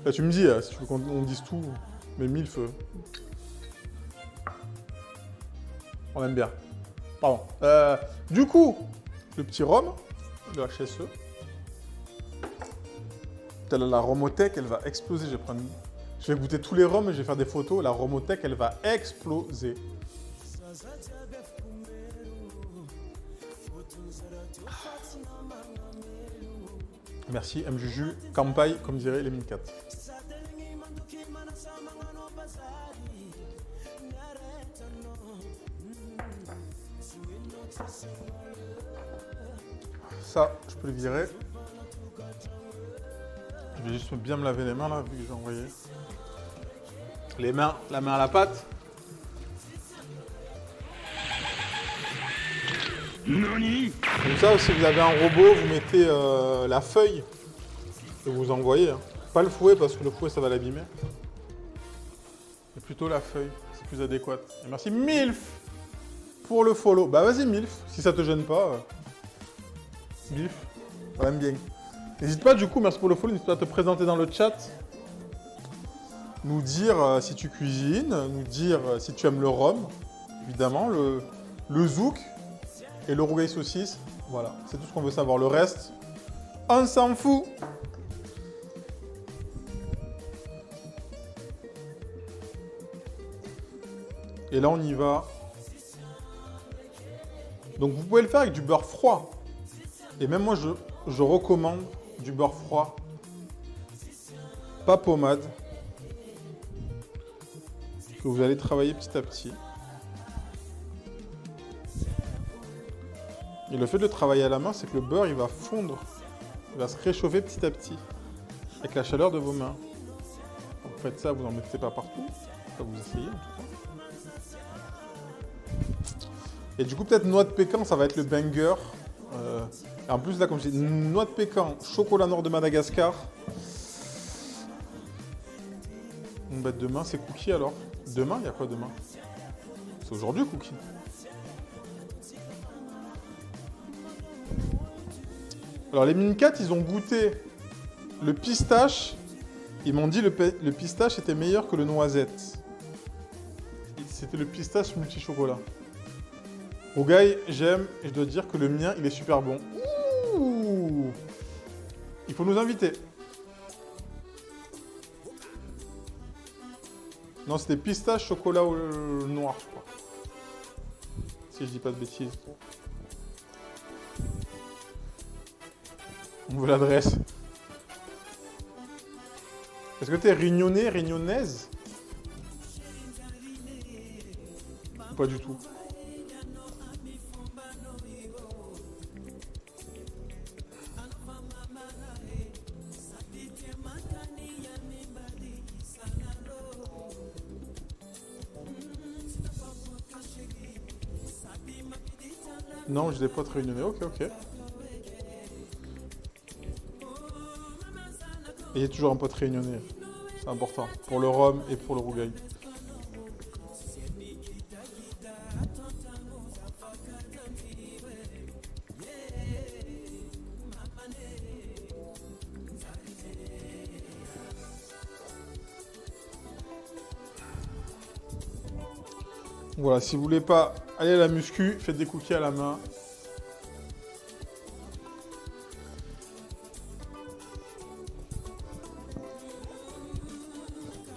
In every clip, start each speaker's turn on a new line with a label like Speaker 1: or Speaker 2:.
Speaker 1: Là, tu me dis, si tu veux qu'on dise tout, mais MILF, on aime bien. Pardon. Du coup, le petit rhum, le HSE. La Romothèque, elle va exploser. Je vais goûter tous les rhums et je vais faire des photos. La Romothèque, elle va exploser. Merci, M. Juju. Campagne, comme dirait les Mincat. Ça, je peux le virer. Je vais juste bien me laver les mains là, vu que j'ai envoyé. Les mains, la main à la pâte. Comme ça, si vous avez un robot, vous mettez la feuille et vous envoyez. Hein. Pas le fouet parce que le fouet ça va l'abîmer. Mais plutôt la feuille, c'est plus adéquat. Et merci MILF pour le follow. Bah vas-y MILF, si ça te gêne pas. MILF, ça aime bien. N'hésite pas du coup, merci pour le follow, n'hésite pas à te présenter dans le chat. Nous dire si tu cuisines, nous dire si tu aimes le rhum, évidemment, le zouk et le rougail saucisse. Voilà, c'est tout ce qu'on veut savoir. Le reste, on s'en fout. Et là, on y va. Donc, vous pouvez le faire avec du beurre froid. Et même moi, je recommande du beurre froid. Pas pommade. Que vous allez travailler petit à petit. Et le fait de le travailler à la main, c'est que le beurre, il va fondre. Il va se réchauffer petit à petit. Avec la chaleur de vos mains. Donc, vous faites ça, vous n'en mettez pas partout. Ça, vous essayez en tout cas. Et du coup, peut-être noix de pécan, ça va être le banger. En plus, là, comme je dis, noix de pécan, chocolat noir de Madagascar. Bon, bah, demain, c'est cookie alors. Demain, il y a quoi demain? C'est aujourd'hui, cookie. Alors, les Mincat, ils ont goûté le pistache. Ils m'ont dit le pistache était meilleur que le noisette. C'était le pistache multi-chocolat. Rougail, j'aime, et je dois dire que le mien, il est super bon. Ouh, il faut nous inviter. Non, c'était pistache, chocolat noir, je crois. Si je dis pas de bêtises. On veut l'adresse. Est-ce que t'es rignonné, rignonnaise? Pas du tout. Non, je n'ai pas très réunionnais. Ok, ok. Et il y a toujours un pote réunionnais. C'est important. Pour le rhum et pour le rougail. Voilà, si vous voulez pas aller à la muscu, faites des cookies à la main.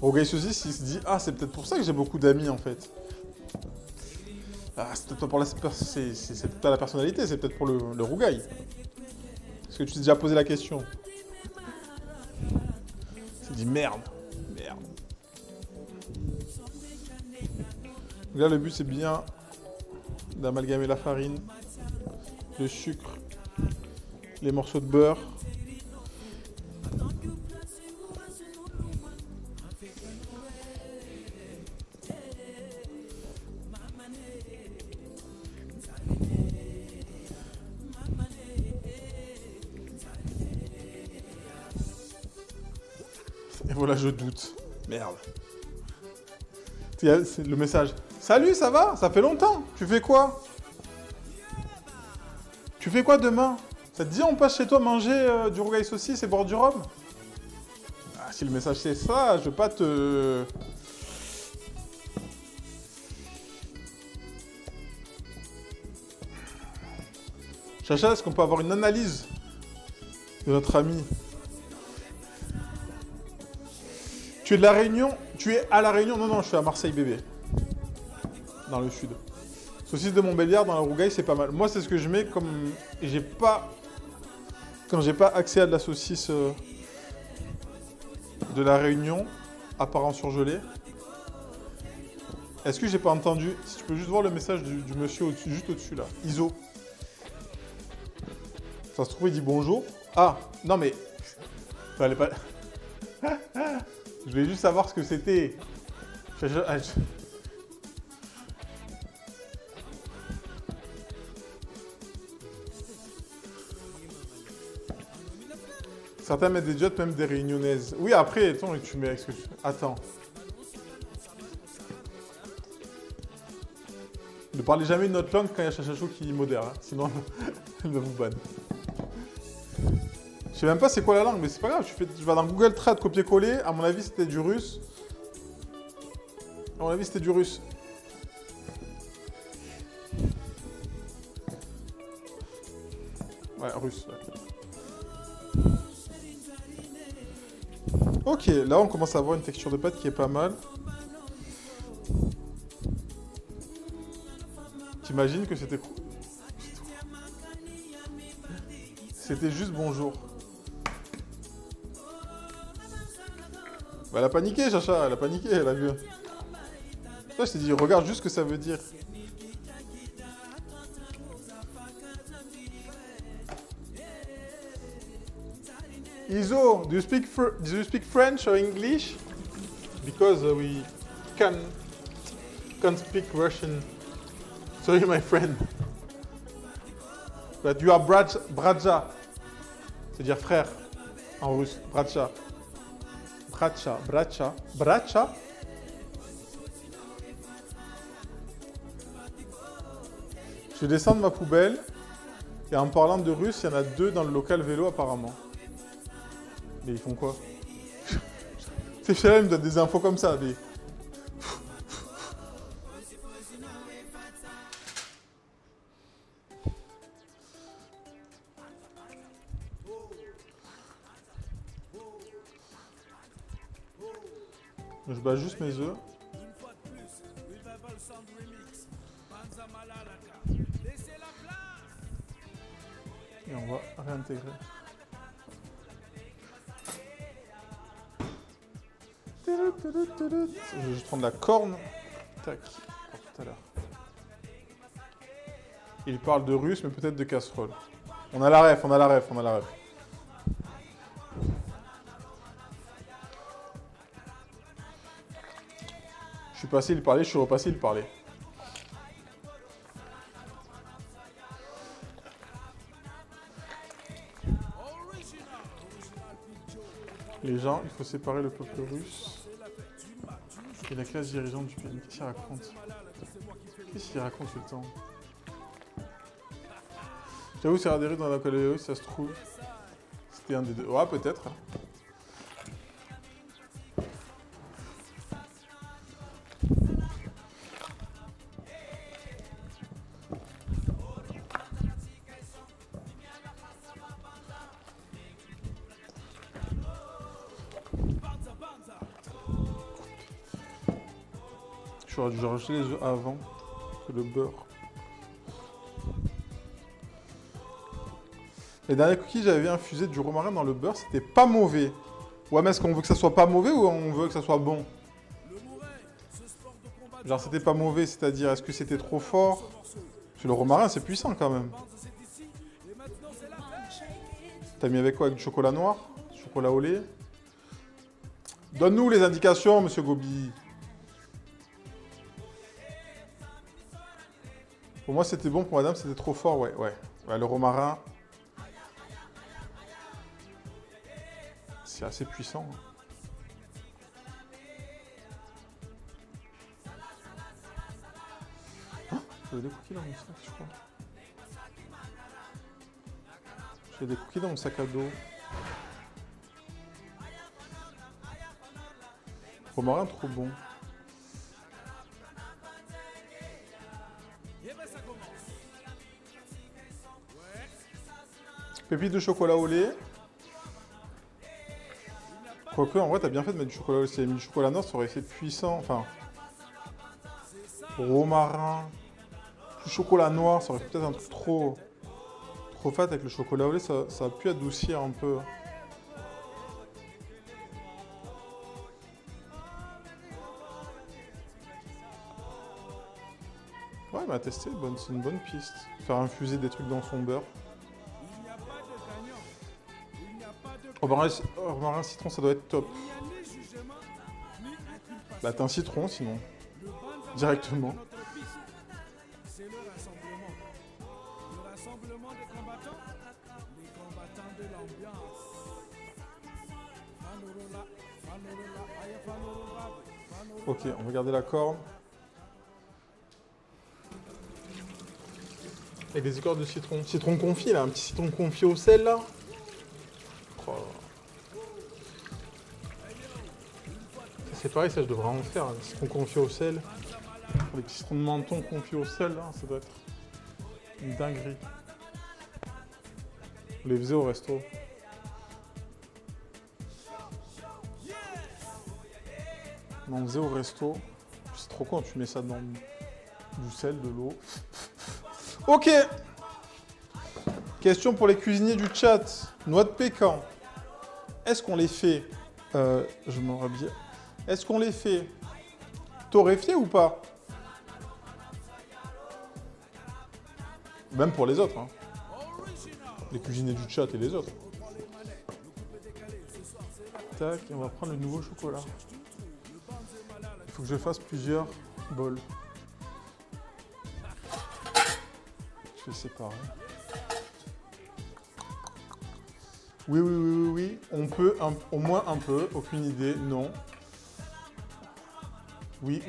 Speaker 1: Rougail saucisse, il se dit « Ah, c'est peut-être pour ça que j'ai beaucoup d'amis, en fait. » Ah, c'est peut-être pas pour c'est pas la personnalité, c'est peut-être pour le rougail. Est-ce que tu t'es déjà posé la question? Tu te dis « Merde, merde. » Là, le but, c'est bien d'amalgamer la farine, le sucre, les morceaux de beurre. Et voilà, je doute. Merde. C'est le message. Salut, ça va? Ça fait longtemps. Tu fais quoi? Tu fais quoi demain? Ça te dit on passe chez toi manger du rougail saucisse et boire du rhum? Ah, Si le message c'est ça, je veux pas te... Chacha, est-ce qu'on peut avoir une analyse de notre ami? Tu es de la Réunion? Tu es à la Réunion? Non, non, je suis à Marseille, bébé. Dans le sud. Saucisse de Montbéliard dans la rougaille, c'est pas mal. Moi, c'est ce que je mets comme... J'ai pas... Quand j'ai pas accès à de la saucisse de la Réunion, à part en surgelé. Est-ce que j'ai pas entendu? Si tu peux juste voir le message du monsieur juste au-dessus, là. ISO. Ça se trouve, il dit bonjour. Ah, non mais... Fallait pas... Je voulais juste savoir ce que c'était. Certains mettent des jots, même des réunionnaises. Oui, après, attends, tu mets... Attends. Ne parlez jamais une autre langue quand il y a Chachacho qui modère, hein. Sinon, elle va vous banne. Je sais même pas c'est quoi la langue, mais c'est pas grave. Je vais dans Google Trad copier-coller. À mon avis, c'était du russe. À mon avis, c'était du russe. Ouais, russe. Ouais. Ok, là, on commence à avoir une texture de pâte qui est pas mal. T'imagines que c'était... C'était juste bonjour. Bah, elle a paniqué, Chacha, elle a paniqué, elle a vu. Là, je t'ai dit, regarde juste ce que ça veut dire. Iso, do you speak French or English? Because we can't speak Russian. Sorry, my friend. But you are Bratcha. C'est-à-dire frère en russe. Bratcha. Bratcha. Je descends de ma poubelle. Et en parlant de russe, il y en a 2 dans le local vélo apparemment. Mais ils font quoi? Ces chiens-là, ils me donnent des infos comme ça. Des... Je bats juste mes œufs. Et on va réintégrer. Je vais juste prendre la corne. Tac. Pour tout à l'heure. Il parle de russe, mais peut-être de casserole. On a la ref. Je suis passé, il parlait, je suis repassé, il parlait. Les gens, il faut séparer le peuple russe et la classe dirigeante du pays. Qu'est-ce qu'il raconte? Qu'est-ce qu'il raconte tout le temps? J'avoue, c'est adhéré dans la colle, ça se trouve. C'était un des 2. Ouais, peut-être. J'aurais dû rajouter les œufs avant que le beurre. Les derniers cookies, j'avais infusé du romarin dans le beurre, c'était pas mauvais. Ouais, mais est-ce qu'on veut que ça soit pas mauvais ou on veut que ça soit bon? Genre, c'était pas mauvais, c'est-à-dire, est-ce que c'était trop fort? Parce que le romarin, c'est puissant quand même. T'as mis avec quoi? Avec du chocolat noir? Chocolat au lait? Donne-nous les indications, monsieur Gobi. Pour moi, c'était bon. Pour madame, c'était trop fort. Ouais. Le romarin, c'est assez puissant. J'avais des cookies dans mon sac, je crois. J'ai des cookies dans mon sac à dos. Romarin, trop bon. Pépites de chocolat au lait. Quoique, en vrai, t'as bien fait de mettre du chocolat au lait. Si t'avais mis du chocolat noir, ça aurait été puissant. Enfin, romarin, du chocolat noir, ça aurait fait peut-être un truc trop fat avec le chocolat au lait. Ça a pu adoucir un peu. Ouais, mais à tester, c'est une bonne piste. Faire infuser des trucs dans son beurre. Romarin citron, ça doit être top. Bah, t'as un citron sinon. Directement.
Speaker 2: C'est le rassemblement. Le rassemblement des combattants. Les combattants de l'ambiance. Fanorola, fanorola, aïe fanorola, fanorola.
Speaker 1: Ok, on va garder la corne. Et des écorces de citron. Citron confit là, un petit citron confit au sel là. Oh. C'est pareil, ça je devrais en faire, des citrons confits au sel. Les petits citrons de menton confits au sel là, ça doit être une dinguerie. On les faisait au resto. On en faisait au resto. C'est trop con, tu mets ça dans du sel, de l'eau. Ok. Question pour les cuisiniers du chat. Noix de pécan. Est-ce qu'on les fait... je m'en rhabille. Est-ce qu'on les fait torréfier ou pas? Même pour les autres. Hein. Les cuisiniers du chat et les autres. Tac, et on va prendre le nouveau chocolat. Il faut que je fasse plusieurs bols. Je vais séparer. Oui. On peut, au moins un peu. Aucune idée, non. Oui.